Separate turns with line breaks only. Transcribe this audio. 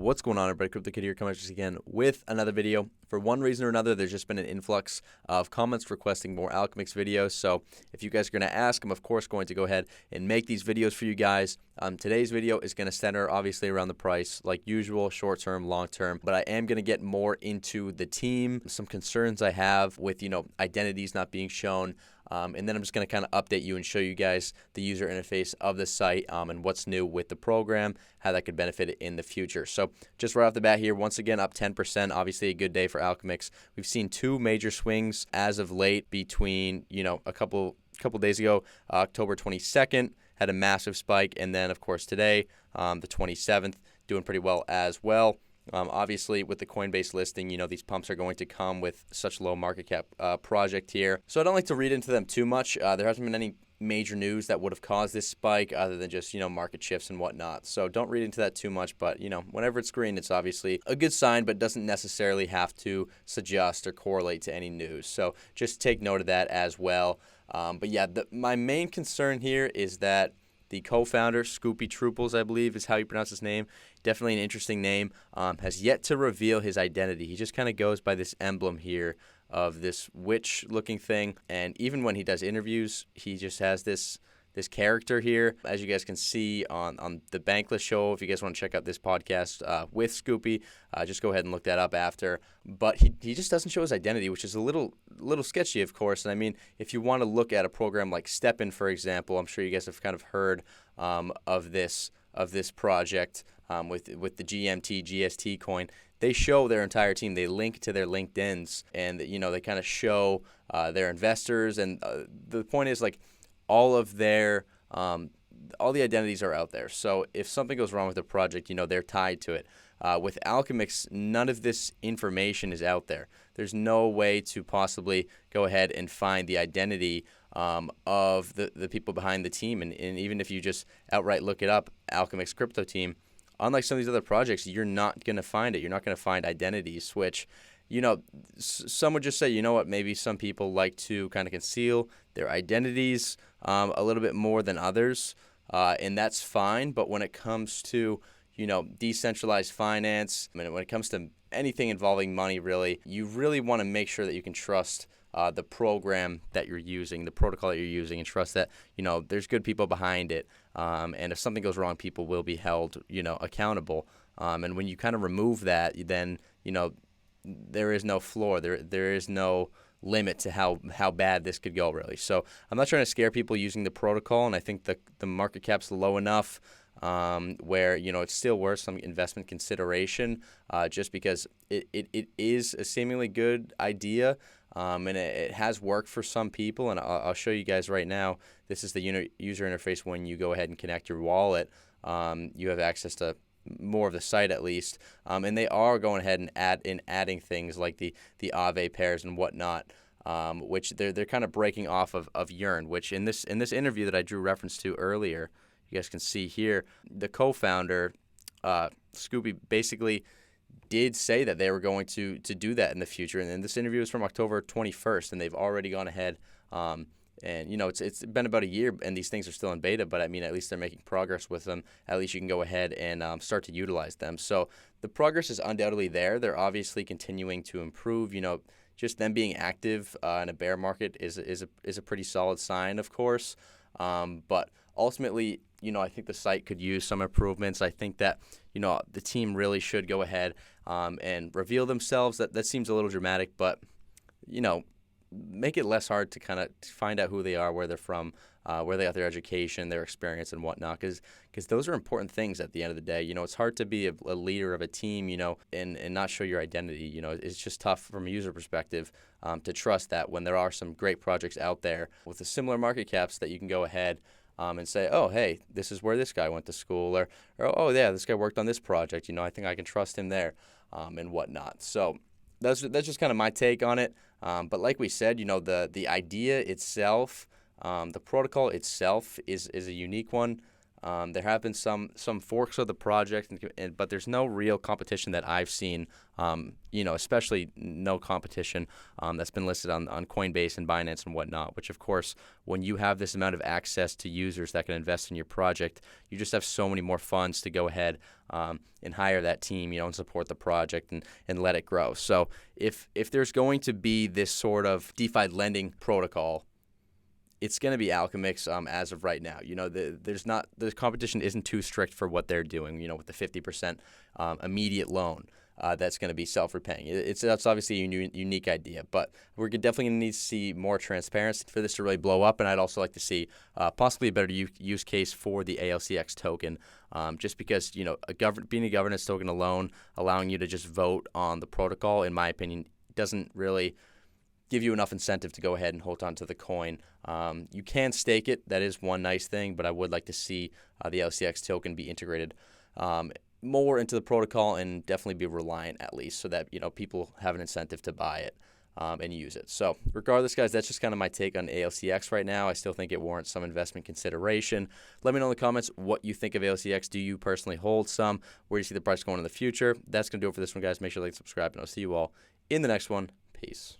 What's going on, everybody? Crypto Kid here, coming at you again with another video. For one reason or another, there's just been an influx of comments requesting more Alchemix videos. So if you guys are going to ask, I'm of course going to go ahead and make these videos for you guys. Today's video is going to center obviously around the price, like usual, short-term, long-term. But I am going to get more into the team, some concerns I have with, identities not being shown. And then I'm just going to kind of update you and show you guys the user interface of the site and what's new with the program, how that could benefit it in the future. So just right off the bat here, once again, up 10%, obviously a good day for Alchemix. We've seen two major swings as of late between, a couple days ago, October 22nd, had a massive spike. And then, of course, today, the 27th, doing pretty well as well. Obviously, with the Coinbase listing, these pumps are going to come with such low market cap project here. So I don't like to read into them too much. There hasn't been any major news that would have caused this spike other than just, market shifts and whatnot. So don't read into that too much. But, whenever it's green, it's obviously a good sign, but doesn't necessarily have to suggest or correlate to any news. So just take note of that as well. But yeah, my main concern here is that the co-founder, Scoopy Trooples, I believe is how you pronounce his name, definitely an interesting name, has yet to reveal his identity. He just kind of goes by this emblem here of this witch-looking thing, and even when he does interviews, he just has this character here. As you guys can see on the Bankless show, if you guys want to check out this podcast with Scoopy, just go ahead and look that up after. But he just doesn't show his identity, which is a little sketchy, of course. And I mean, if you want to look at a program like STEPN, for example, I'm sure you guys have kind of heard of this project with the GMT, GST coin. They show their entire team. They link to their LinkedIns, and they kind of show their investors. And the point is, like, all the identities are out there. So if something goes wrong with the project, they're tied to it. With Alchemix, none of this information is out there. There's no way to possibly go ahead and find the identity of the people behind the team. And even if you just outright look it up, Alchemix crypto team, unlike some of these other projects, you're not going to find it. You're not going to find identities, which some would just say, maybe some people like to kind of conceal their identities a little bit more than others, and that's fine. But when it comes to, decentralized finance, when it comes to anything involving money, really, you really want to make sure that you can trust the program that you're using, the protocol that you're using, and trust that, there's good people behind it. And if something goes wrong, people will be held, accountable. And when you kind of remove that, then, there is no floor. There is no limit to how bad this could go, really. So I'm not trying to scare people using the protocol, and I think the market cap's low enough where, it's still worth some investment consideration just because it is a seemingly good idea, and it has worked for some people. And I'll show you guys right now. This is the user interface when you go ahead and connect your wallet. You have access to more of the site, at least, and they are going ahead and adding things like the Aave pairs and whatnot, which they're kind of breaking off of Yearn, which in this interview that I drew reference to earlier, you guys can see here, the co-founder Scoopy basically did say that they were going to do that in the future, and then this interview is from October 21st, and they've already gone ahead. And, it's been about a year, and these things are still in beta, but, I mean, at least they're making progress with them. At least you can go ahead and start to utilize them. So the progress is undoubtedly there. They're obviously continuing to improve. Just them being active in a bear market is a pretty solid sign, of course. But ultimately, I think the site could use some improvements. I think that, the team really should go ahead and reveal themselves. That seems a little dramatic, but, make it less hard to kind of find out who they are, where they're from, where they got their education, their experience, and whatnot, because those are important things at the end of the day. It's hard to be a leader of a team, and not show your identity. It's just tough from a user perspective to trust that when there are some great projects out there with the similar market caps that you can go ahead and say, oh, hey, this is where this guy went to school, or oh, yeah, this guy worked on this project. I think I can trust him there, and whatnot. So that's just kind of my take on it. But like we said, the idea itself, the protocol itself is a unique one. There have been some forks of the project, but there's no real competition that I've seen. Especially no competition that's been listed on Coinbase and Binance and whatnot. Which, of course, when you have this amount of access to users that can invest in your project, you just have so many more funds to go ahead and hire that team, and support the project and let it grow. So if there's going to be this sort of DeFi lending protocol, it's going to be Alchemix as of right now. The competition isn't too strict for what they're doing, with the 50% immediate loan that's going to be self-repaying. That's obviously a unique idea, but we're definitely going to need to see more transparency for this to really blow up, and I'd also like to see possibly a better use case for the ALCX token, just because, being a governance token alone, allowing you to just vote on the protocol, in my opinion, doesn't really give you enough incentive to go ahead and hold on to the coin. You can stake it. That is one nice thing, but I would like to see the LCX token be integrated more into the protocol and definitely be reliant, at least, so that people have an incentive to buy it and use it. So regardless, guys, that's just kind of my take on ALCX right now. I still think it warrants some investment consideration. Let me know in the comments what you think of ALCX. Do you personally hold some? Where do you see the price going in the future? That's going to do it for this one, guys. Make sure to like, subscribe, and I'll see you all in the next one. Peace.